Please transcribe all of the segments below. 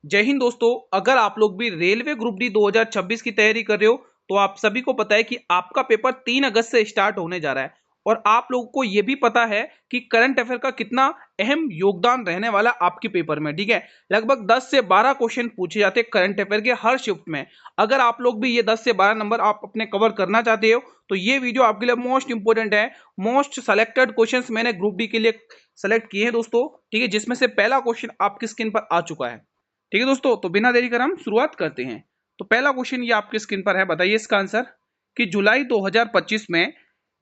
जय हिंद दोस्तों। अगर आप लोग भी रेलवे ग्रुप डी 2026 की तैयारी कर रहे हो तो आप सभी को पता है कि आपका पेपर 3 अगस्त से स्टार्ट होने जा रहा है और आप लोगों को यह भी पता है कि करंट अफेयर का कितना अहम योगदान रहने वाला आपके पेपर में। ठीक है, लगभग 10 से 12 क्वेश्चन पूछे जाते हैं करंट अफेयर के हर शिफ्ट में। अगर आप लोग भी ये 10 से 12 नंबर आप अपने कवर करना चाहते हो तो ये वीडियो आपके लिए मोस्ट इंपोर्टेंट है। मोस्ट सेलेक्टेड क्वेश्चंस मैंने ग्रुप डी के लिए सेलेक्ट किए हैं दोस्तों। ठीक है, जिसमें से पहला क्वेश्चन आपकी स्क्रीन पर आ चुका है। ठीक है दोस्तों, तो बिना देरी कर हम शुरुआत करते हैं। तो पहला क्वेश्चन ये आपके स्क्रीन पर है, बताइए इसका आंसर कि जुलाई 2025 में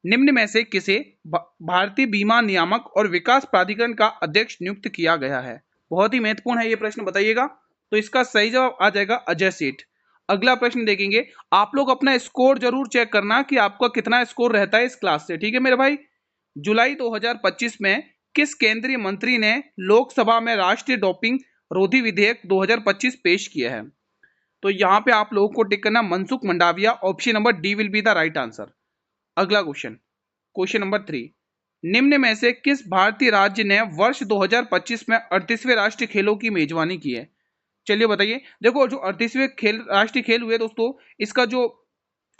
निम्न में से किसे भारतीय बीमा नियामक और विकास प्राधिकरण का अध्यक्ष नियुक्त किया गया है। बहुत ही महत्वपूर्ण है ये प्रश्न, बताइएगा। तो इसका सही जवाब आ जाएगा अजय सेठ। अगला प्रश्न देखेंगे, आप लोग अपना स्कोर जरूर चेक करना कि आपका कितना स्कोर रहता है इस क्लास से। ठीक है मेरे भाई, जुलाई 2025 में किस केंद्रीय मंत्री ने लोकसभा में राष्ट्रीय डोपिंग रोधी विधेयक 2025 पेश किया है। तो यहां पे आप लोगों को टिक करना Mansukh Mandaviya. Option number D will be the right answer. अगला क्वेश्चन, क्वेश्चन नंबर 3, निम्न में से किस भारतीय राज्य ने वर्ष 2025 में 38वें राष्ट्रीय खेलों की मेजबानी की है। चलिए बताइए। देखो, जो 38वें खेल राष्ट्रीय खेल हुए दोस्तों, इसका जो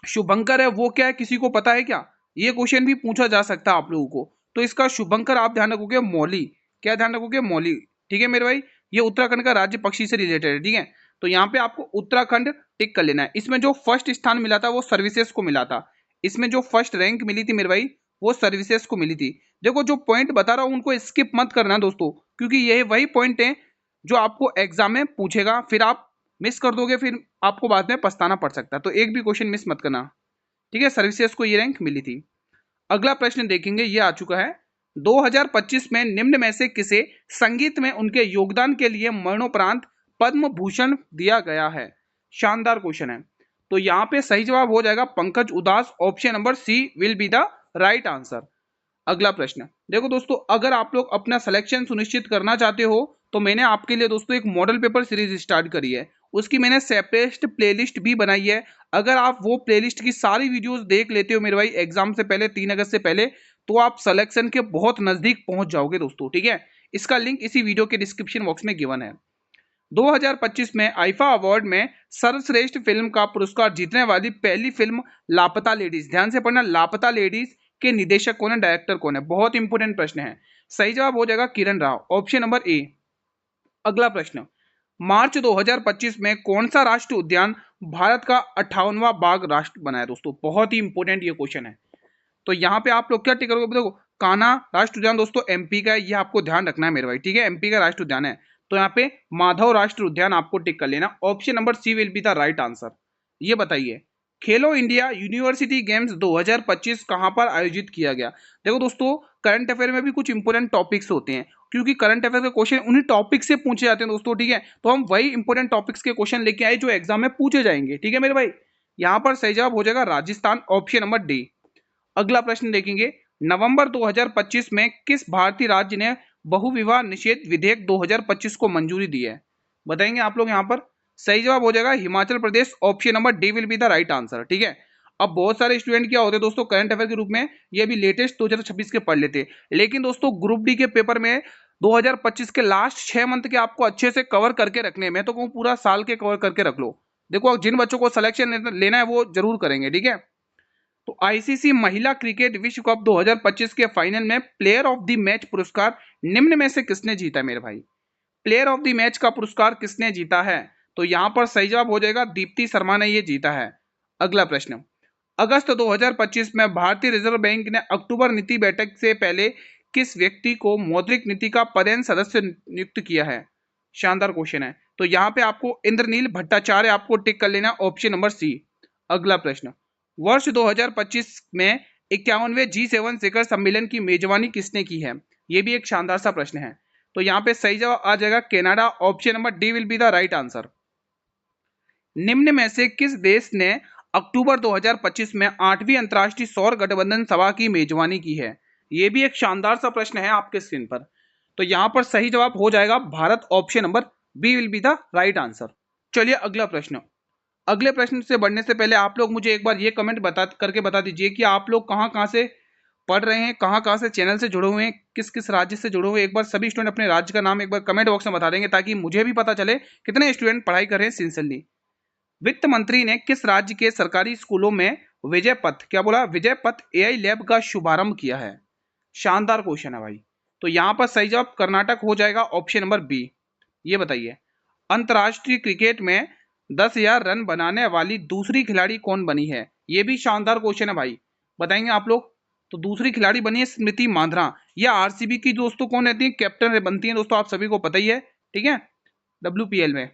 शुभंकर है वो क्या है, किसी को पता है क्या? ये क्वेश्चन भी पूछा जा सकता है आप लोगों को। तो इसका शुभंकर आप ध्यान रखोगे मौली। क्या ध्यान रखोगे? मौली। ठीक है मेरे भाई, ये उत्तराखंड का राज्य पक्षी से रिलेटेड है। ठीक है, तो यहाँ पे आपको उत्तराखंड टिक कर लेना है। इसमें जो फर्स्ट स्थान मिला था वो सर्विसेज को मिला था। इसमें जो फर्स्ट रैंक मिली थी मेरे भाई वो सर्विसेज को मिली थी। देखो, जो पॉइंट बता रहा हूँ उनको स्किप मत करना दोस्तों, क्योंकि यही वही पॉइंट है जो आपको एग्जाम में पूछेगा। फिर आप मिस कर दोगे, फिर आपको बाद में पछताना पड़ सकता है। तो एक भी क्वेश्चन मिस मत करना। ठीक है, सर्विसेज को ये रैंक मिली थी। अगला प्रश्न देखेंगे, ये आ चुका है, 2025 में निम्न में से किसे संगीत में उनके योगदान के लिए मरणोपरांत पद्म भूषण दिया गया है। शानदार क्वेश्चन है। तो यहाँ पे सही जवाब हो जाएगा Pankaj Udhas. Option number C will be the right answer. अगला प्रश्न देखो दोस्तों, अगर आप लोग अपना सिलेक्शन सुनिश्चित करना चाहते हो तो मैंने आपके लिए दोस्तों एक मॉडल पेपर सीरीज स्टार्ट करी है। उसकी मैंने सेपरेट प्लेलिस्ट भी बनाई है। अगर आप वो प्लेलिस्ट की सारी वीडियोस देख लेते हो मेरे भाई एग्जाम से पहले, 3 अगस्त से पहले, तो आप सिलेक्शन के बहुत नजदीक पहुंच जाओगे दोस्तों। ठीक है, इसका लिंक इसी वीडियो के डिस्क्रिप्शन बॉक्स में गिवन है। 2025 में आईफा अवार्ड में सर्वश्रेष्ठ फिल्म का पुरस्कार जीतने वाली पहली फिल्म लापता लेडीज, ध्यान से पढ़ना, लापता लेडीज के निदेशक कौन है, डायरेक्टर कौन है। बहुत इंपोर्टेंट प्रश्न है। सही जवाब हो जाएगा Kiran Rao. Option number A. अगला प्रश्न, मार्च 2025 में कौन सा राष्ट्रीय उद्यान भारत का 58वां बाघ राष्ट्र बना है दोस्तों। बहुत ही इंपोर्टेंट ये क्वेश्चन है। तो यहाँ पे आप लोग क्या टिक करोगे, देखो कान्हा राष्ट्रीय उद्यान दोस्तों एमपी का है, ये आपको ध्यान रखना है मेरे भाई। ठीक है, एमपी का राष्ट्रीय उद्यान है। तो यहाँ पे माधव राष्ट्रीय उद्यान आपको टिक कर लेना। Option number C will be the right answer. ये बताइए, खेलो इंडिया यूनिवर्सिटी गेम्स 2025 कहां पर आयोजित किया गया। देखो दोस्तों, करंट अफेयर में भी कुछ इंपोर्टेंट टॉपिक्स होते हैं, क्योंकि करंट अफेयर के क्वेश्चन उन्हीं टॉपिक से पूछे जाते हैं दोस्तों। ठीक है, तो हम वही इंपोर्टेंट टॉपिक्स के क्वेश्चन लेके आए जो एग्जाम में पूछे जाएंगे। ठीक है मेरे भाई, यहाँ पर सही जवाब हो जाएगा राजस्थान। Option number D. अगला प्रश्न देखेंगे, नवंबर 2025 में किस भारतीय राज्य ने बहुविवाह निषेध विधेयक 2025 को मंजूरी दी है। बताएंगे आप लोग। यहाँ पर सही जवाब हो जाएगा Himachal Pradesh. Option number D will be the right answer. ठीक है, अब बहुत सारे स्टूडेंट क्या होते हैं दोस्तों, करंट अफेयर के रूप में ये भी लेटेस्ट 2026 के पढ़ लेते, लेकिन दोस्तों ग्रुप डी के पेपर में 2025 के लास्ट 6 मंथ के आपको अच्छे से कवर करके रखने हैं। मैं तो कहूँ पूरा साल के कवर करके रख लो। देखो, जिन बच्चों को सिलेक्शन लेना है वो जरूर करेंगे। ठीक है, तो आईसीसी महिला क्रिकेट विश्व कप 2025 के फाइनल में प्लेयर ऑफ द मैच पुरस्कार निम्न में से किसने जीता है मेरे भाई। प्लेयर ऑफ द मैच का पुरस्कार किसने जीता है। तो यहां पर सही जवाब हो जाएगा दीप्ति शर्मा ने ये जीता है। अगला प्रश्न, अगस्त 2025 में भारतीय रिजर्व बैंक ने अक्टूबर नीति बैठक से पहले किस व्यक्ति को मौद्रिक नीति का पदेन सदस्य नियुक्त किया है। शानदार क्वेश्चन है। तो यहाँ पे आपको इंद्रनील भट्टाचार्य आपको टिक कर लेना। Option number C. अगला प्रश्न, वर्ष 2025 में 51वें G7 शिखर सम्मेलन की मेजबानी किसने की है। यह भी एक शानदार सा प्रश्न है। तो यहाँ पे सही जवाब आ जाएगा Canada. Option number D will be the right answer. निम्न में से किस देश ने अक्टूबर 2025 में 8वीं अंतर्राष्ट्रीय सौर गठबंधन सभा की मेजबानी की है। यह भी एक शानदार सा प्रश्न है आपके स्क्रीन पर। तो यहां पर सही जवाब हो जाएगा Bharat. Option number B will be the right answer. चलिए अगला प्रश्न। अगले प्रश्न से बढ़ने से पहले आप लोग मुझे एक बार ये कमेंट करके बता दीजिए कि आप लोग कहां कहां से पढ़ रहे हैं, कहाँ कहाँ से चैनल से जुड़े हुए हैं, किस किस राज्य से जुड़े हुए हैं, एक बार सभी स्टूडेंट अपने राज्य का नाम एक बार कमेंट बॉक्स में बता देंगे ताकि मुझे भी पता चले कितने स्टूडेंट पढ़ाई कर रहे हैं सिंसियरली। वित्त मंत्री ने किस राज्य के सरकारी स्कूलों में विजय पथ, क्या बोला, विजय पथ एआई लैब का शुभारंभ किया है? शानदार क्वेश्चन है भाई। तो यहाँ पर सही जवाब कर्नाटक हो जाएगा, ऑप्शन नंबर बी। ये बताइए, अंतर्राष्ट्रीय क्रिकेट में 10,000 रन बनाने वाली दूसरी खिलाड़ी कौन बनी है? ये भी शानदार क्वेश्चन है भाई, बताएंगे आप लोग। तो दूसरी खिलाड़ी बनी है स्मृति मांद्रा। ये आरसीबी की दोस्तों कौन रहती है, कैप्टन बनती है दोस्तों, आप सभी को पता ही है, ठीक है, डब्ल्यूपीएल में।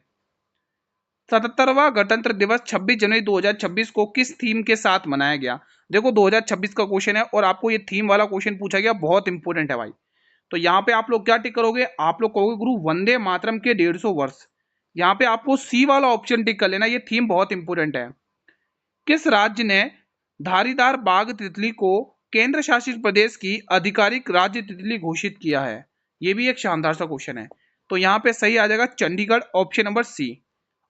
77वां गणतंत्र दिवस 26 जनवरी 2026 को किस थीम के साथ मनाया गया? देखो 2026 का क्वेश्चन है और आपको ये थीम वाला क्वेश्चन पूछा गया, बहुत इंपॉर्टेंट है भाई। तो यहाँ पे आप लोग क्या टिक करोगे, आप लोग कहोगे गुरु वंदे मातरम के 150 वर्ष। यहाँ पे आपको सी वाला ऑप्शन टिक कर लेना, ये थीम बहुत इंपॉर्टेंट है। किस राज्य ने धारीदार बाघ तितली को केंद्र शासित प्रदेश की आधिकारिक राज्य तितली घोषित किया है? ये भी एक शानदार सा क्वेश्चन है। तो यहाँ पे सही आ जाएगा चंडीगढ़, ऑप्शन नंबर सी।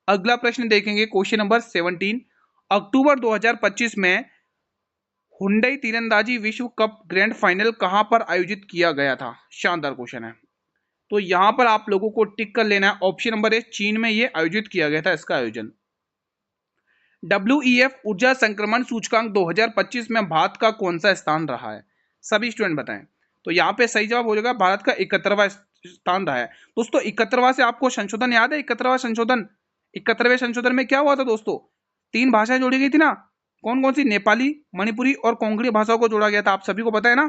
अगला प्रश्न देखेंगे, क्वेश्चन नंबर 17। अक्टूबर 2025 में हुंडई तीरंदाजी विश्व कप ग्रैंड फाइनल कहां पर आयोजित किया गया था? शानदार क्वेश्चन है। तो यहां पर आप लोगों को टिक कर लेना है, ऑप्शन नंबर ए, चीन में यह आयोजित किया गया था इसका आयोजन। डब्ल्यूईएफ ऊर्जा संक्रमण सूचकांक 2025 में भारत का कौन सा स्थान रहा है? सभी स्टूडेंट बताएं। तो यहाँ पे सही जवाब हो जाएगा भारत का 71वां स्थान रहा है। दोस्तों 71वां से आपको संशोधन याद है? 71वां संशोधन, 71वें संशोधन में क्या हुआ था दोस्तों? 3 भाषाएं जोड़ी गई थी ना, कौन कौन सी? नेपाली, मणिपुरी और कोंकणी भाषाओं को जोड़ा गया था, आप सभी को पता है ना,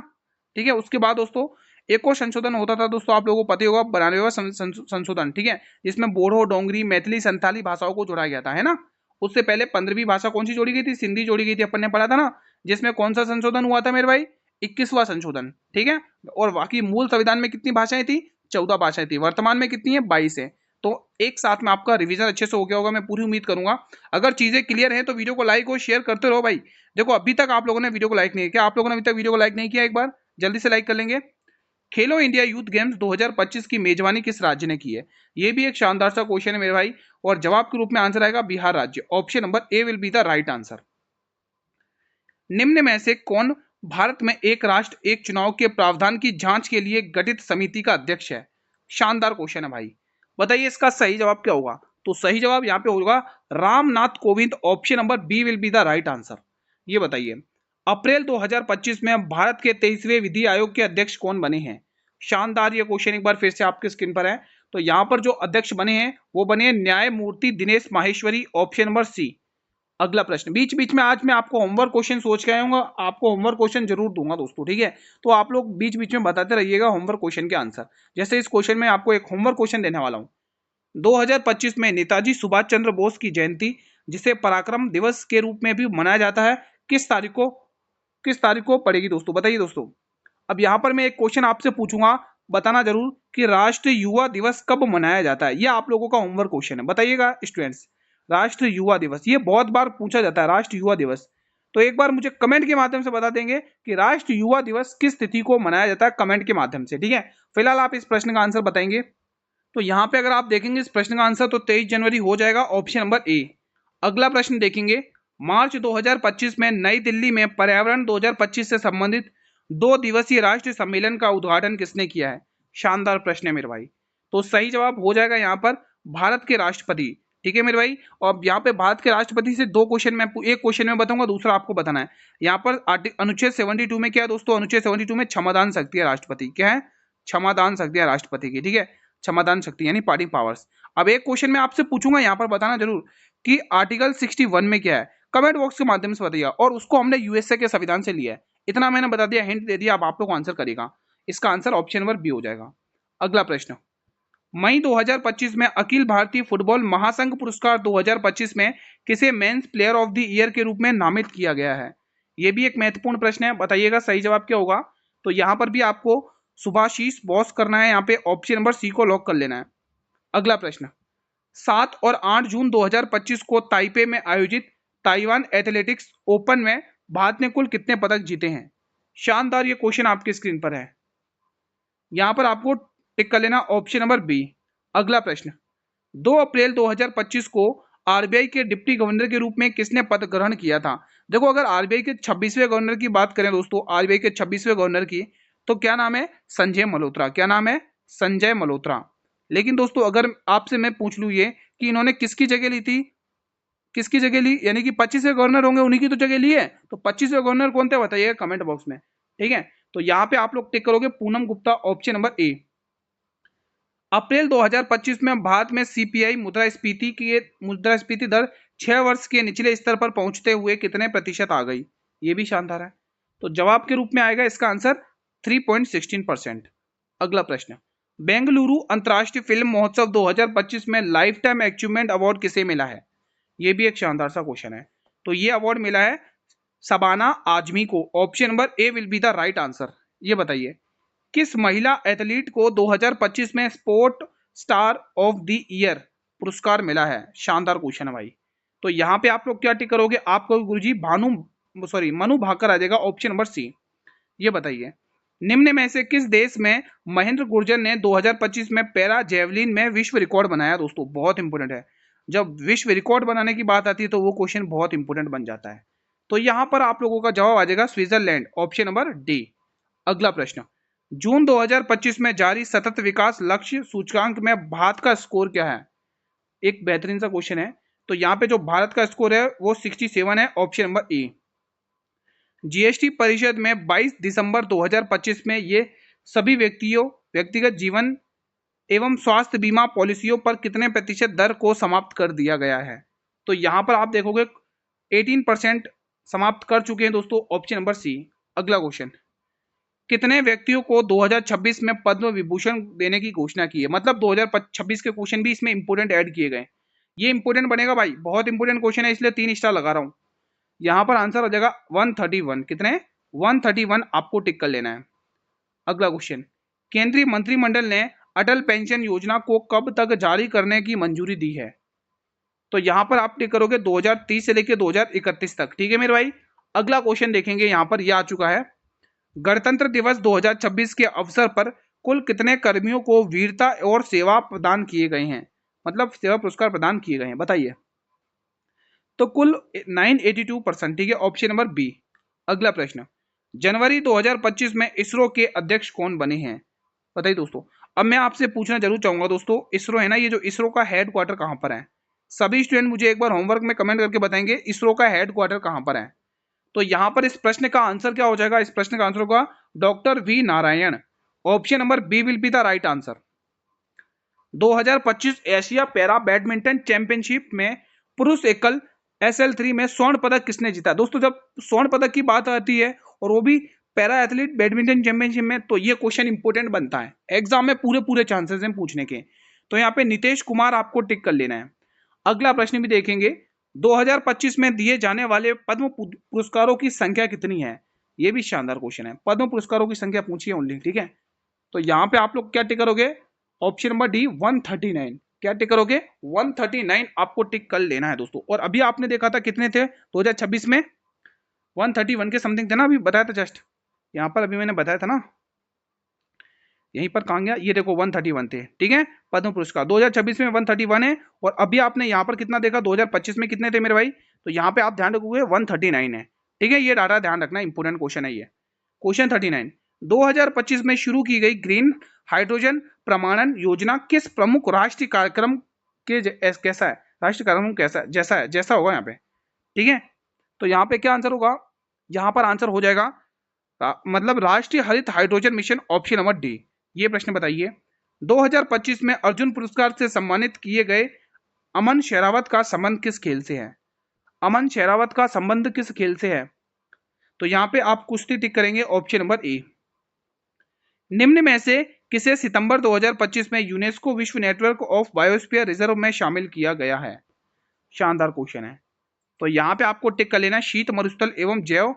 ठीक है। उसके बाद दोस्तों एक और संशोधन होता था दोस्तों, आप लोगों को पता ही होगा, 92वां संशोधन, ठीक है, जिसमें बोडो, डोंगरी, मैथिली, संथाली भाषाओं को जोड़ा गया था, है ना। उससे पहले 15वीं भाषा कौन सी जोड़ी गई थी? सिंधी जोड़ी गई थी, अपन ने पढ़ा था ना, जिसमें कौन सा संशोधन हुआ था मेरे भाई? 21वां संशोधन, ठीक है। और बाकी मूल संविधान में कितनी भाषाएं थी? 14 भाषाएं थी। वर्तमान में कितनी है? 22 है। तो एक साथ में आपका रिवीजन अच्छे से हो गया होगा, मैं पूरी उम्मीद करूंगा। अगर चीजें क्लियर हैं तो वीडियो को लाइक और शेयर करते रहो भाई। देखो अभी तक आप लोगों ने वीडियो को लाइक नहीं किया, आप लोगों ने अभी तक वीडियो को लाइक नहीं किया, एक बार जल्दी से लाइक कर लेंगे। खेलो इंडिया यूथ गेम्स 2025 की मेजबानी किस राज्य ने की है? ये भी एक शानदार सा क्वेश्चन है मेरे भाई, और जवाब के रूप में आंसर आएगा बिहार राज्य, option number A will be the right answer. निम्न में से कौन भारत में एक राष्ट्र एक चुनाव के प्रावधान की जांच के लिए गठित समिति का अध्यक्ष है? शानदार क्वेश्चन है भाई, बताइए इसका सही जवाब क्या होगा? तो सही जवाब यहाँ पे होगा Ramnath Kovind, option number B will be the right answer. ये बताइए अप्रैल 2025 में भारत के 23वें विधि आयोग के अध्यक्ष कौन बने हैं? शानदार ये क्वेश्चन एक बार फिर से आपके स्क्रीन पर है। तो यहाँ पर जो अध्यक्ष बने हैं वो बने हैं न्यायमूर्ति Dinesh Maheshwari, option number C. अगला प्रश्न, बीच बीच में आज मैं आपको होमवर्क क्वेश्चन सोच के आऊंगा, आपको होमवर्क क्वेश्चन जरूर दूंगा दोस्तों, ठीक है। तो आप लोग बीच बीच में बताते रहिएगा होमवर्क क्वेश्चन के आंसर। जैसे इस क्वेश्चन में आपको एक होमवर्क क्वेश्चन देने वाला हूं। 2025 में नेताजी सुभाष चंद्र बोस की जयंती, जिसे पराक्रम दिवस के रूप में भी मनाया जाता है, किस तारीख को पड़ेगी दोस्तों? बताइए दोस्तों। अब यहाँ पर मैं एक क्वेश्चन आपसे पूछूंगा, बताना जरूर कि राष्ट्रीय युवा दिवस कब मनाया जाता है। यह आप लोगों का होमवर्क क्वेश्चन है, बताइएगा स्टूडेंट्स। राष्ट्रीय युवा दिवस, ये बहुत बार पूछा जाता है, राष्ट्रीय युवा दिवस। तो एक बार मुझे कमेंट के माध्यम से बता देंगे कि राष्ट्रीय युवा दिवस किस तिथि को मनाया जाता है, कमेंट के माध्यम से, ठीक है। फिलहाल आप इस प्रश्न का आंसर बताएंगे। तो यहाँ पे अगर आप देखेंगे इस प्रश्न का आंसर, तो 23 जनवरी हो जाएगा, ऑप्शन नंबर ए। अगला प्रश्न देखेंगे, मार्च 2025 में नई दिल्ली में पर्यावरण 2025 से संबंधित 2 दिवसीय राष्ट्रीय सम्मेलन का उद्घाटन किसने किया है? शानदार प्रश्न है मेरे भाई। तो सही जवाब हो जाएगा यहाँ पर भारत के राष्ट्रपति, ठीक है मेरे भाई। और यहाँ पे भारत के राष्ट्रपति से 2 क्वेश्चन में, एक क्वेश्चन में बताऊंगा, दूसरा आपको बताना है। यहाँ पर अनुच्छेद 72 में क्या है दोस्तों? अनुच्छेद 72 में क्षमादान शक्ति है राष्ट्रपति, क्या है? क्षमादान शक्ति है राष्ट्रपति की, ठीक है, क्षमादान शक्ति यानी पार्टिंग पावर्स। अब एक क्वेश्चन में आपसे पूछूंगा, यहाँ पर बताना जरूर कि आर्टिकल 61 में क्या है, कमेंट बॉक्स के माध्यम से बताइएगा। और उसको हमने यूएसए के संविधान से लिया है, इतना मैंने बता दिया, हिंट दे दिया, अब आप लोग आंसर करेगा। इसका आंसर ऑप्शन नंबर बी हो जाएगा। अगला प्रश्न, मई 2025 में अखिल भारतीय फुटबॉल महासंघ पुरस्कार 2025 में किसे men's player of the year के रूप में नामित किया गया है? यह भी एक महत्वपूर्ण प्रश्न है, बताइएगा सही जवाब क्या होगा। तो यहां पर भी आपको सुभाशीष बोस करना है, यहाँ पे ऑप्शन नंबर सी को लॉक कर लेना है। अगला प्रश्न, 7 और 8 जून 2025 को ताइपे में आयोजित ताइवान एथलेटिक्स ओपन में भारत ने कुल कितने पदक जीते हैं? शानदार ये क्वेश्चन आपके स्क्रीन पर है, यहां पर आपको टिक कर लेना, ऑप्शन नंबर बी। अगला प्रश्न, 2 अप्रैल 2025 को आरबीआई के डिप्टी गवर्नर के रूप में किसने पद ग्रहण किया था? देखो अगर आरबीआई के 26वें गवर्नर की बात करें दोस्तों, आरबीआई के 26वें गवर्नर की, तो क्या नाम है? संजय मल्होत्रा। क्या नाम है? संजय मल्होत्रा। लेकिन दोस्तों अगर आपसे मैं पूछ लूं ये कि इन्होंने किसकी जगह ली थी, किसकी जगह ली, यानी कि 25वें गवर्नर होंगे उन्हीं की तो जगह ली है, तो 25वें गवर्नर कौन थे बताइएगा कमेंट बॉक्स में। ठीक है, तो यहाँ पे आप लोग टिक करोगे Poonam Gupta, option number A. अप्रैल 2025 में भारत में सीपीआई मुद्रास्फीति दर 6 वर्ष के निचले स्तर पर पहुंचते हुए कितने प्रतिशत आ गई? ये भी शानदार है। तो जवाब के रूप में आएगा इसका आंसर 3.16%। अगला प्रश्न, बेंगलुरु अंतर्राष्ट्रीय फिल्म महोत्सव 2025 में लाइफ टाइम अचीवमेंट अवार्ड किसे मिला है? ये भी एक शानदार सा क्वेश्चन है। तो ये अवार्ड मिला है शबाना आजमी को। Option number A will be the right answer. ये बताइए किस महिला एथलीट को 2025 में sport star of the year पुरस्कार मिला है? शानदार क्वेश्चन है भाई। तो यहाँ पे आप लोग क्या टिक करोगे? आप कहोगे गुरुजी मनु भाकर आ जाएगा, ऑप्शन नंबर सी। ये बताइए निम्न में से किस देश में महेंद्र गुर्जर ने 2025 में पैरा जेवलिन में विश्व रिकॉर्ड बनाया? दोस्तों बहुत इंपॉर्टेंट है, जब विश्व रिकॉर्ड बनाने की बात आती है तो वो क्वेश्चन बहुत इंपॉर्टेंट बन जाता है। तो यहां पर आप लोगों का जवाब आ जाएगा स्विट्जरलैंड, ऑप्शन नंबर डी। अगला प्रश्न, जून 2025 में जारी सतत विकास लक्ष्य सूचकांक में भारत का स्कोर क्या है? एक बेहतरीन सा क्वेश्चन है। तो यहाँ पे जो भारत का स्कोर है वो 67 है, ऑप्शन नंबर ए। जीएसटी परिषद में 22 दिसंबर 2025 में ये सभी व्यक्तिगत जीवन एवं स्वास्थ्य बीमा पॉलिसियों पर कितने प्रतिशत दर को समाप्त कर दिया गया है? तो यहां पर आप देखोगे 18% समाप्त कर चुके हैं दोस्तों, ऑप्शन नंबर सी। अगला क्वेश्चन, कितने व्यक्तियों को 2026 में पद्म विभूषण देने की घोषणा की है? मतलब 2026 के क्वेश्चन भी इसमें इंपोर्टेंट ऐड किए गए। ये इंपोर्टेंट बनेगा भाई, बहुत इंपोर्टेंट क्वेश्चन है, इसलिए 3 स्टार लगा रहा हूं। यहां पर आंसर हो जाएगा 131। कितने? 131 आपको टिक कर लेना है। अगला क्वेश्चन, केंद्रीय मंत्रिमंडल ने अटल पेंशन योजना को कब तक जारी करने की मंजूरी दी है? तो यहां पर आप टिक करोगे 2030 से लेकर 2031 तक। ठीक है मेरे भाई। अगला क्वेश्चन देखेंगे, यहां पर यह आ चुका है, गणतंत्र दिवस 2026 के अवसर पर कुल कितने कर्मियों को वीरता और सेवा प्रदान किए गए हैं? मतलब सेवा पुरस्कार प्रदान किए गए हैं, बताइए। तो कुल 982%। ठीक है, ऑप्शन नंबर बी। अगला प्रश्न, जनवरी 2025 में इसरो के अध्यक्ष कौन बने हैं? बताइए दोस्तों। अब मैं आपसे पूछना जरूर चाहूंगा दोस्तों, इसरो है ना, ये जो इसरो का हेड क्वार्टर कहां पर है? सभी स्टूडेंट मुझे एक बार होमवर्क में कमेंट करके बताएंगे इसरो का हेड क्वार्टर कहां पर है। तो यहां पर इस प्रश्न का आंसर क्या हो जाएगा? इस प्रश्न का आंसर होगा doctor V Narayan. Option number B will be the right answer. 2025 Asia para badminton championship में पुरुष एकल SL3 में स्वर्ण पदक किसने जीता? दोस्तों जब स्वर्ण पदक की बात आती है और वो भी पैरा एथलीट बैडमिंटन चैंपियनशिप में, तो ये क्वेश्चन इंपोर्टेंट बनता है एग्जाम में, पूरे पूरे चांसेस हैं पूछने के। तो यहाँ पे नितेश कुमार आपको टिक कर लेना है। अगला प्रश्न भी देखेंगे, 2025 में दिए जाने वाले पद्म पुरस्कारों की संख्या कितनी है? ये भी शानदार क्वेश्चन है, पद्म पुरस्कारों की संख्या पूछिए ओनली। ठीक है, तो यहाँ पे आप लोग क्या टिक करोगे? Option number D 139। क्या टिक करोगे? 139 आपको टिक कर लेना है दोस्तों। और अभी आपने देखा था कितने थे 2026 में? 131 के समथिंग थे ना, अभी बताया था जस्ट, यहाँ पर अभी मैंने बताया था ना, यहीं पर कहाँ गया, ये देखो 131 थे। ठीक है, पद्म पुरस्कार 2026 में 131 है। और अभी आपने यहाँ पर कितना देखा 2025 में कितने थे मेरे भाई? तो यहाँ पे आप ध्यान रखोगे 139 है। ठीक है, ये डाटा ध्यान रखना, इंपोर्टेंट क्वेश्चन है ये। क्वेश्चन 39, 2025 में शुरू की गई ग्रीन हाइड्रोजन प्रमाणन योजना किस प्रमुख राष्ट्रीय कार्यक्रम के कैसा है? राष्ट्रीय कार्यक्रम कैसा जैसा है, जैसा होगा यहाँ पे। ठीक है, तो यहाँ पे क्या आंसर होगा? यहाँ पर आंसर हो जाएगा मतलब राष्ट्रीय हरित hydrogen mission, option number D. ये प्रश्न बताइए, 2025 में अर्जुन पुरस्कार से सम्मानित किए गए अमन शेरावत का संबंध किस खेल से है? अमन शेरावत का संबंध किस खेल से है? तो यहाँ पे आप कुश्ती टिक करेंगे, ऑप्शन नंबर ए। निम्न में से किसे सितंबर 2025 में यूनेस्को विश्व नेटवर्क ऑफ बायोस्फीयर रिजर्व में शामिल किया गया है? शानदार क्वेश्चन है। तो यहाँ पे आपको टिक कर लेना है शीत मरुस्थल एवं जैव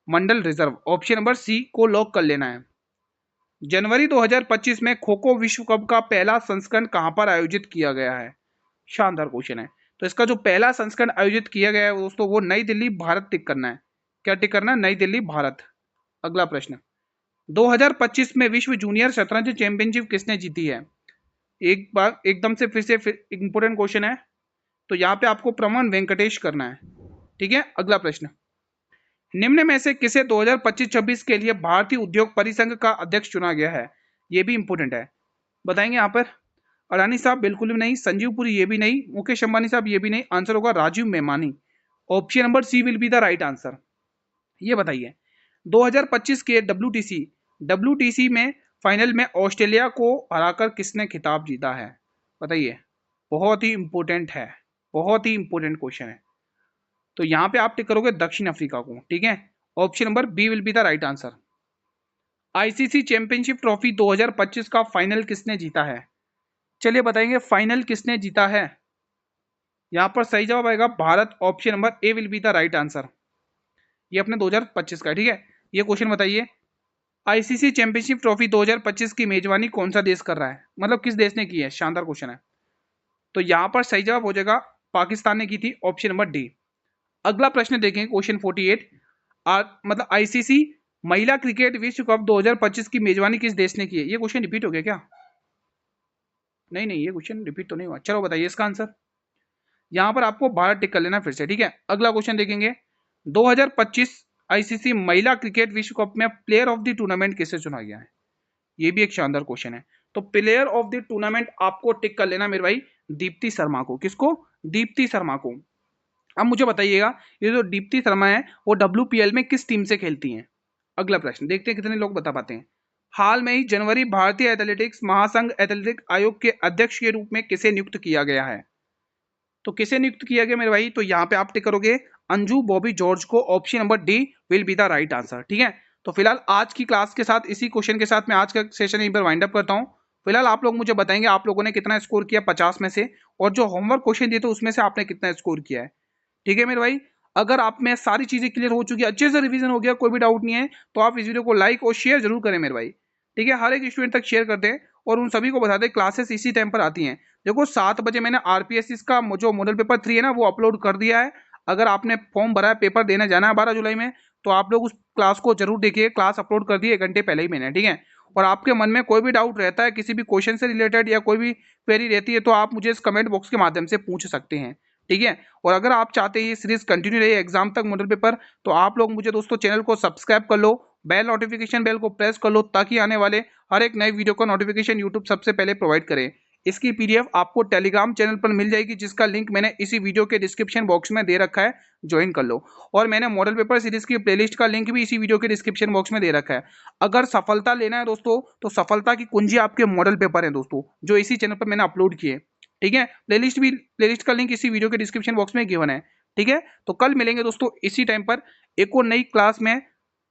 मंडल रिजर्व, ऑप्शन नंबर सी को लॉक कर लेना है। जनवरी 2025 में खो खो विश्व कप का पहला संस्करण कहां पर आयोजित किया गया है? शानदार क्वेश्चन है। तो इसका जो पहला संस्करण आयोजित किया गया है दोस्तों, वो नई दिल्ली भारत टिक करना है। क्या टिक करना है? नई दिल्ली भारत। अगला प्रश्न, 2025 में विश्व जूनियर शतरंज चैंपियनशिप किसने जीती है? एक बार एकदम से फिर से इंपोर्टेंट क्वेश्चन है, तो यहाँ पे आपको प्रमन वेंकटेश करना है। ठीक है, अगला प्रश्न, निम्न में से किसे 2025-26 के लिए भारतीय उद्योग परिसंघ का अध्यक्ष चुना गया है? ये भी इंपॉर्टेंट है, बताएंगे यहाँ पर। अडानी साहब बिल्कुल भी नहीं, संजीव पुरी ये भी नहीं, मुकेश अंबानी साहब ये भी नहीं, आंसर होगा Rajiv Memani. Option number C will be the right answer. ये बताइए 2025 के डब्ल्यूटीसी में फाइनल में ऑस्ट्रेलिया को हराकर किसने खिताब जीता है? बताइए, बहुत ही इंपॉर्टेंट है, बहुत ही इंपॉर्टेंट क्वेश्चन है। तो यहाँ पे आप टिक करोगे दक्षिण अफ्रीका को, ठीक है। Option number B will be the right answer. ICC championship trophy 2025 का फाइनल किसने जीता है? चलिए बताएंगे फाइनल किसने जीता है। यहाँ पर सही जवाब आएगा Bharat, option number A will be the right answer. ये अपने 2025 का, ठीक है। ये क्वेश्चन बताइए, आईसीसी चैंपियनशिप ट्रॉफी 2025 की मेजबानी कौन सा देश कर रहा है, मतलब किस देश ने की है? शानदार क्वेश्चन है। तो यहाँ पर सही जवाब हो जाएगा पाकिस्तान ने की थी, ऑप्शन नंबर डी। अगला प्रश्न देखें, क्वेश्चन 48। मतलब आईसीसी महिला क्रिकेट विश्व कप 2025 की मेजबानी किस देश ने की है? ये क्वेश्चन रिपीट हो गया क्या? नहीं नहीं, ये क्वेश्चन रिपीट तो नहीं हुआ। चलो बताइए इसका आंसर। यहां पर आपको भारत टिक कर लेना फिर से, ठीक है। अगला क्वेश्चन देखेंगे, 2025 आईसीसी महिला क्रिकेट विश्व कप में प्लेयर ऑफ द टूर्नामेंट किसे चुना गया है? ये भी एक शानदार क्वेश्चन है। तो प्लेयर ऑफ द टूर्नामेंट आपको टिक कर लेना मेरे भाई, दीप्ति शर्मा को। किसको? दीप्ति शर्मा को। अब मुझे बताइएगा, ये जो दीप्ति शर्मा है वो डब्ल्यूपीएल में किस टीम से खेलती हैं? अगला प्रश्न देखते हैं कितने लोग बता पाते हैं। हाल में ही जनवरी भारतीय एथलेटिक्स महासंघ एथलेटिक आयोग के अध्यक्ष के रूप में किसे नियुक्त किया गया है? तो किसे नियुक्त किया गया मेरे भाई? तो यहाँ पे आप टिक करोगे अंजू बॉबी जॉर्ज को, option number D will be the right answer, ठीक है। तो फिलहाल आज की क्लास के साथ, इसी क्वेश्चन के साथ मैं आज का सेशन यहीं पर वाइंड अप करता हूँ। फिलहाल आप लोग मुझे बताएंगे आप लोगों ने कितना स्कोर किया 50 में से, और जो होमवर्क क्वेश्चन दिए थे उसमें से आपने कितना स्कोर किया है, ठीक है मेरे भाई। अगर आप में सारी चीजें क्लियर हो चुकी है, अच्छे से रिवीजन हो गया, कोई भी डाउट नहीं है, तो आप इस वीडियो को लाइक और शेयर जरूर करें मेरे भाई, ठीक है। हर एक स्टूडेंट तक शेयर कर दें और उन सभी को बता दें क्लासेस इसी टाइम पर आती हैं। देखो 7 बजे मैंने आरपीएससी का जो मॉडल पेपर 3 है ना वो अपलोड कर दिया है। अगर आपने फॉर्म भरा है, पेपर देने जाना है 12 जुलाई में, तो आप लोग उस क्लास को जरूर देखिए। क्लास अपलोड कर दी 1 घंटे पहले ही मैंने, ठीक है। और आपके मन में कोई भी डाउट रहता है किसी भी क्वेश्चन से रिलेटेड या कोई भी क्वेरी रहती है, तो आप मुझे इस कमेंट बॉक्स के माध्यम से पूछ सकते हैं, ठीक है। और अगर आप चाहते हैं ये सीरीज कंटिन्यू रहे एग्जाम तक मॉडल पेपर, तो आप लोग मुझे दोस्तों चैनल को सब्सक्राइब कर लो, बेल नोटिफिकेशन बेल को प्रेस कर लो, ताकि आने वाले हर एक नए वीडियो का नोटिफिकेशन यूट्यूब सबसे पहले प्रोवाइड करे। इसकी पीडीएफ आपको टेलीग्राम चैनल पर मिल जाएगी, जिसका लिंक मैंने इसी वीडियो के डिस्क्रिप्शन बॉक्स में दे रखा है, ज्वाइन कर लो। और मैंने मॉडल पेपर सीरीज की प्लेलिस्ट का लिंक भी इसी वीडियो के डिस्क्रिप्शन बॉक्स में दे रखा है। अगर सफलता लेना है दोस्तों, तो सफलता की कुंजी आपके मॉडल पेपर है दोस्तों, जो इसी चैनल पर मैंने अपलोड किए, ठीक है। प्लेलिस्ट का लिंक इसी वीडियो के डिस्क्रिप्शन बॉक्स में गिवन है, ठीक है। तो कल मिलेंगे दोस्तों इसी टाइम पर एक और नई क्लास में,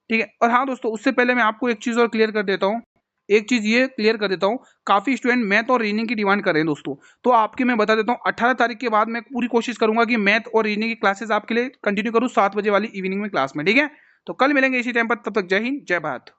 ठीक है। और हाँ दोस्तों, उससे पहले मैं आपको एक चीज और क्लियर कर देता हूँ, एक चीज ये क्लियर कर देता हूँ, काफी स्टूडेंट मैथ और रीजनिंग की डिमांड कर रहे हैं दोस्तों। तो आपके मैं बता देता हूँ 18 तारीख के बाद मैं पूरी कोशिश करूंगा कि मैथ और रीजनिंग की क्लासेस आपके लिए कंटिन्यू करूँ 7 बजे वाली इवनिंग में क्लास में, ठीक है। तो कल मिलेंगे इसी टाइम पर, तब तक जय हिंद जय भारत।